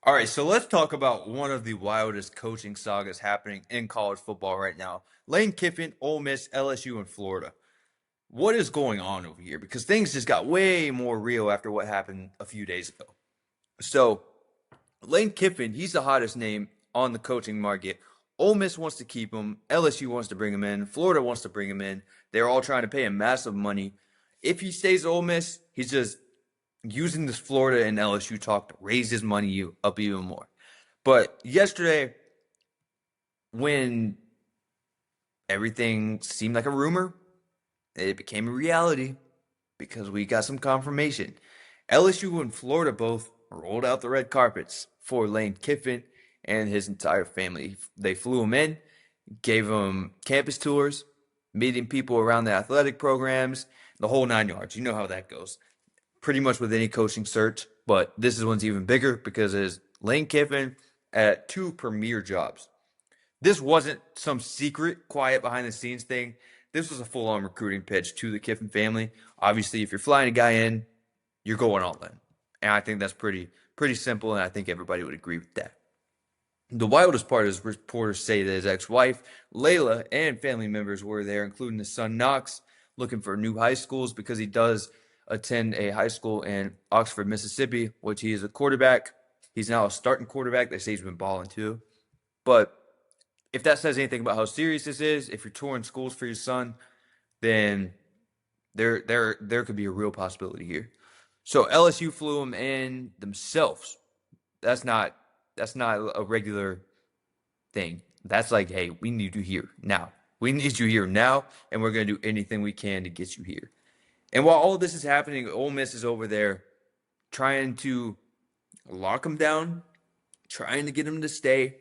All right, so let's talk about one of the wildest coaching sagas happening in college football right now. Lane Kiffin, Ole Miss, LSU, and Florida. What is going on over here? Because things just got way more real after what happened a few days ago. So, Lane Kiffin, he's the hottest name on the coaching market. Ole Miss wants to keep him. LSU wants to bring him in. Florida wants to bring him in. They're all trying to pay him massive money. If he stays at Ole Miss, he's just using this Florida and LSU talk to raise his money up even more. But yesterday, when everything seemed like a rumor, it became a reality because we got some confirmation. LSU and Florida both rolled out the red carpets for Lane Kiffin and his entire family. They flew him in, gave him campus tours, meeting people around the athletic programs, the whole 9 yards. You know how that goes. Pretty much with any coaching search, but this one's even bigger because it is Lane Kiffin at two premier jobs. This wasn't some secret, quiet behind the scenes thing. This was a full on recruiting pitch to the Kiffin family. Obviously, if you're flying a guy in, you're going all in. And I think that's pretty simple, and I think everybody would agree with that. The wildest part is reporters say that his ex-wife, Layla, and family members were there, including his son Knox, looking for new high schools because he does attend a high school in Oxford, Mississippi, which he is a quarterback. He's now a starting quarterback. They say he's been balling too. But if that says anything about how serious this is, if you're touring schools for your son, then there could be a real possibility here. So LSU flew him in themselves. That's not that's not a regular thing. That's like, hey, we need you here now. We need you here now, and we're gonna do anything we can to get you here. And while all of this is happening, Ole Miss is over there trying to lock him down, trying to get him to stay.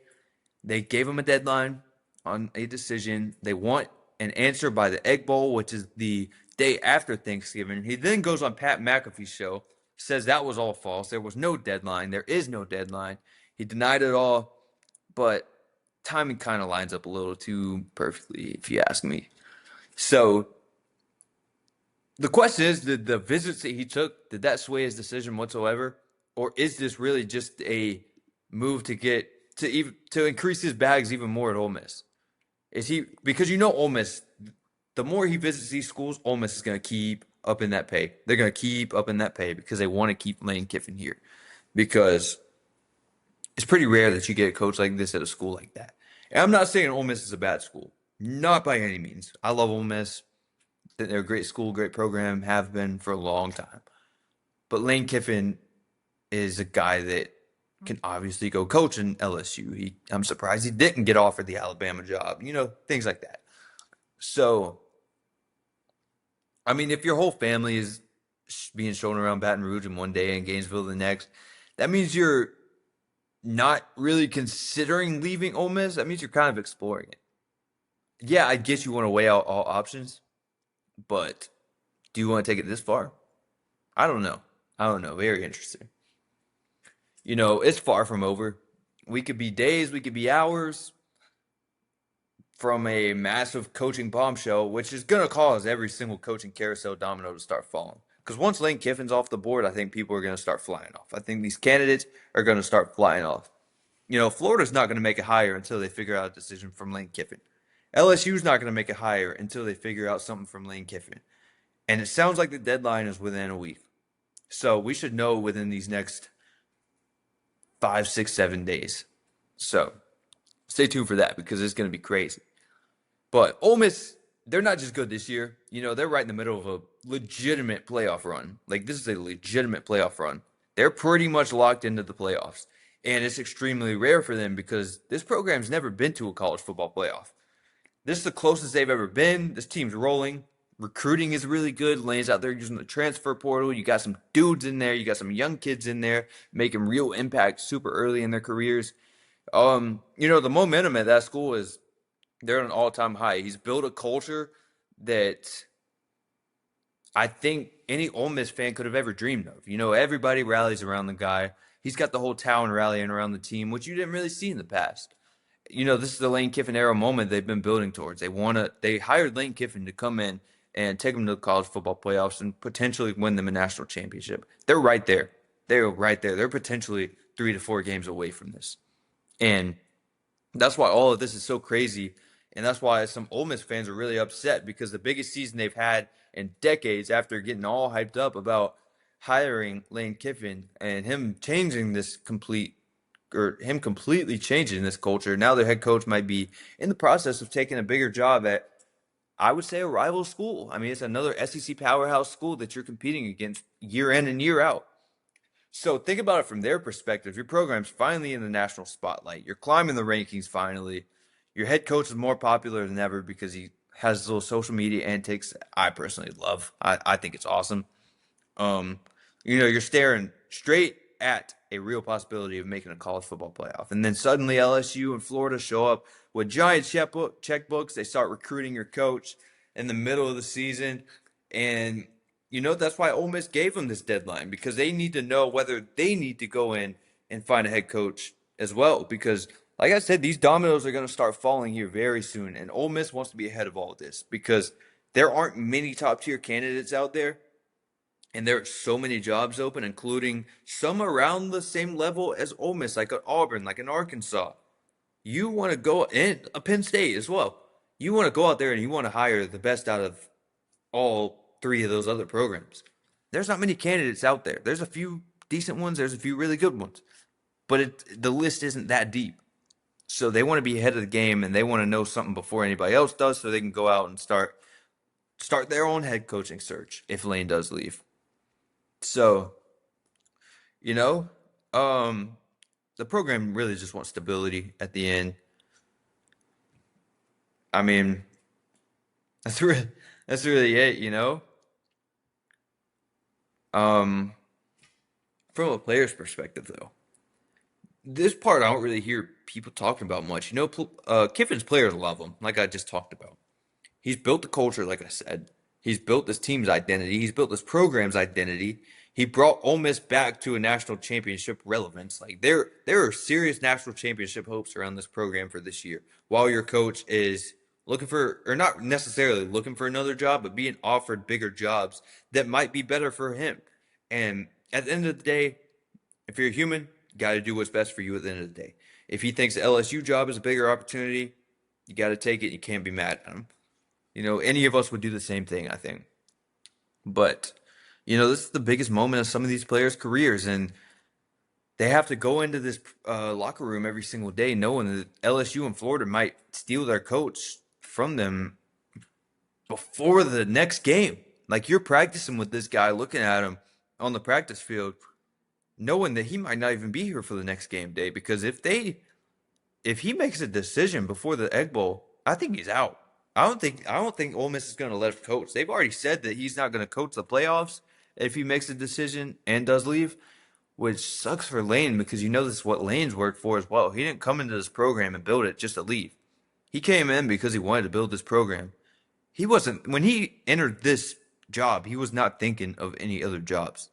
They gave him a deadline on a decision. They want an answer by the Egg Bowl, which is the day after Thanksgiving. He then goes on Pat McAfee's show, says that was all false. There was no deadline. There is no deadline. He denied it all, but timing kind of lines up a little too perfectly, if you ask me. So the question is, did the visits that he took, did that sway his decision whatsoever? Or is this really just a move to get to increase his bags even more at Ole Miss? Is he, because Ole Miss, the more he visits these schools, Ole Miss is going to keep up in that pay. They're going to keep up in that pay because they want to keep Lane Kiffin here. Because it's pretty rare that you get a coach like this at a school like that. And I'm not saying Ole Miss is a bad school. Not by any means. I love Ole Miss. They're a great school, great program, have been for a long time. But Lane Kiffin is a guy that can obviously go coach in LSU. I'm surprised he didn't get offered the Alabama job, things like that. So, I mean, if your whole family is being shown around Baton Rouge in one day and Gainesville the next, that means you're not really considering leaving Ole Miss. That means you're kind of exploring it. Yeah, I guess you want to weigh out all options, but do you want to take it this far? I don't know. I don't know. Very interesting. It's far from over. We could be days, we could be hours from a massive coaching bombshell, which is going to cause every single coaching carousel domino to start falling. Because once Lane Kiffin's off the board, I think people are going to start flying off. I think these candidates are going to start flying off. Florida's not going to make it higher until they figure out a decision from Lane Kiffin. LSU's not going to make it higher until they figure out something from Lane Kiffin. And it sounds like the deadline is within a week. So we should know within these next 5, 6, 7 days. So stay tuned for that because it's going to be crazy. But Ole Miss, they're not just good this year. They're right in the middle of a legitimate playoff run. Like, this is a legitimate playoff run. They're pretty much locked into the playoffs. And it's extremely rare for them because this program's never been to a college football playoff. This is the closest they've ever been. This team's rolling. Recruiting is really good. Lane's out there using the transfer portal. You got some dudes in there. You got some young kids in there making real impact super early in their careers. The momentum at that school is they're at an all-time high. He's built a culture that I think any Ole Miss fan could have ever dreamed of. Everybody rallies around the guy. He's got the whole town rallying around the team, which you didn't really see in the past. This is the Lane Kiffin era moment they've been building towards. They hired Lane Kiffin to come in and take them to the college football playoffs and potentially win them a national championship. They're right there. They're right there. They're potentially 3 to 4 games away from this. And that's why all of this is so crazy. And that's why some Ole Miss fans are really upset because the biggest season they've had in decades after getting all hyped up about hiring Lane Kiffin and him changing this complete or him completely changing this culture. Now their head coach might be in the process of taking a bigger job at, I would say, a rival school. I mean, it's another SEC powerhouse school that you're competing against year in and year out. So think about it from their perspective. Your program's finally in the national spotlight. You're climbing the rankings finally. Your head coach is more popular than ever because he has little social media antics I personally love. I think it's awesome. Um, you're staring straight at a real possibility of making a college football playoff. And then suddenly LSU and Florida show up with giant checkbooks. They start recruiting your coach in the middle of the season. And, that's why Ole Miss gave them this deadline because they need to know whether they need to go in and find a head coach as well. Because, like I said, these dominoes are going to start falling here very soon. And Ole Miss wants to be ahead of all of this because there aren't many top tier candidates out there. And there are so many jobs open, including some around the same level as Ole Miss, like at Auburn, like in Arkansas. You want to go in a Penn State as well. You want to go out there and you want to hire the best out of all three of those other programs. There's not many candidates out there. There's a few decent ones. There's a few really good ones, but the list isn't that deep. So they want to be ahead of the game and they want to know something before anybody else does, so they can go out and start their own head coaching search if Lane does leave. So, you know, um, the program really just wants stability at the end. I mean, that's really it. Um, from a player's perspective, though, this part I don't really hear people talking about much. Kiffin's players love him, like I just talked about. He's built the culture, like I said. He's built this team's identity. He's built this program's identity. He brought Ole Miss back to a national championship relevance. Like there are serious national championship hopes around this program for this year. While your coach is looking for, or not necessarily looking for another job, but being offered bigger jobs that might be better for him. And at the end of the day, if you're a human, you got to do what's best for you at the end of the day. If he thinks the LSU job is a bigger opportunity, you got to take it. You can't be mad at him. Any of us would do the same thing, I think. But, this is the biggest moment of some of these players' careers, and they have to go into this locker room every single day knowing that LSU and Florida might steal their coach from them before the next game. Like, you're practicing with this guy, looking at him on the practice field, knowing that he might not even be here for the next game day, because if he makes a decision before the Egg Bowl, I think he's out. I don't think Ole Miss is going to let him coach. They've already said that he's not going to coach the playoffs if he makes a decision and does leave, which sucks for Lane because this is what Lane's worked for as well. He didn't come into this program and build it just to leave. He came in because he wanted to build this program. He wasn't when he entered this job, he was not thinking of any other jobs.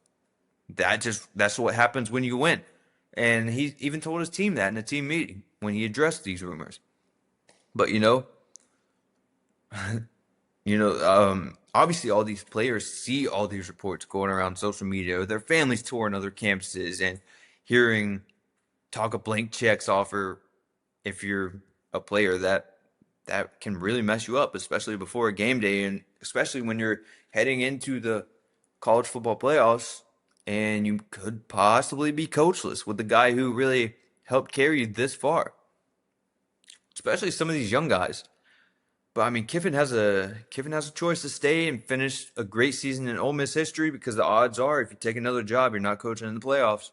That's what happens when you win. And he even told his team that in a team meeting when he addressed these rumors. But obviously all these players see all these reports going around social media, their families touring other campuses and hearing talk of blank checks offer. If you're a player, that can really mess you up, especially before a game day, and especially when you're heading into the college football playoffs and you could possibly be coachless with the guy who really helped carry you this far, especially some of these young guys. But I mean, Kiffin has a choice to stay and finish a great season in Ole Miss history, because the odds are if you take another job, you're not coaching in the playoffs,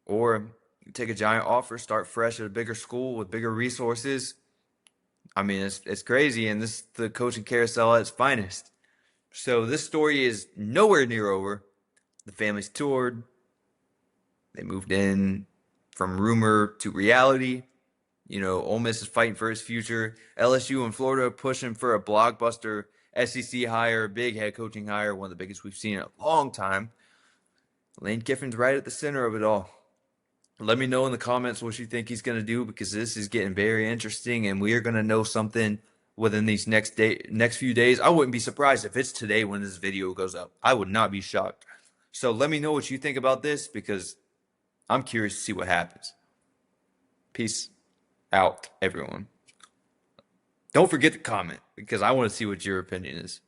or you take a giant offer, start fresh at a bigger school with bigger resources. I mean, it's crazy, and this is the coaching carousel at its finest. So this story is nowhere near over. The family's toured. They moved in from rumor to reality. Ole Miss is fighting for his future. LSU and Florida are pushing for a blockbuster SEC hire, big head coaching hire, one of the biggest we've seen in a long time. Lane Kiffin's right at the center of it all. Let me know in the comments what you think he's going to do, because this is getting very interesting, and we are going to know something within these next few days. I wouldn't be surprised if it's today when this video goes up. I would not be shocked. So let me know what you think about this, because I'm curious to see what happens. Peace out, everyone. Don't forget to comment because I want to see what your opinion is.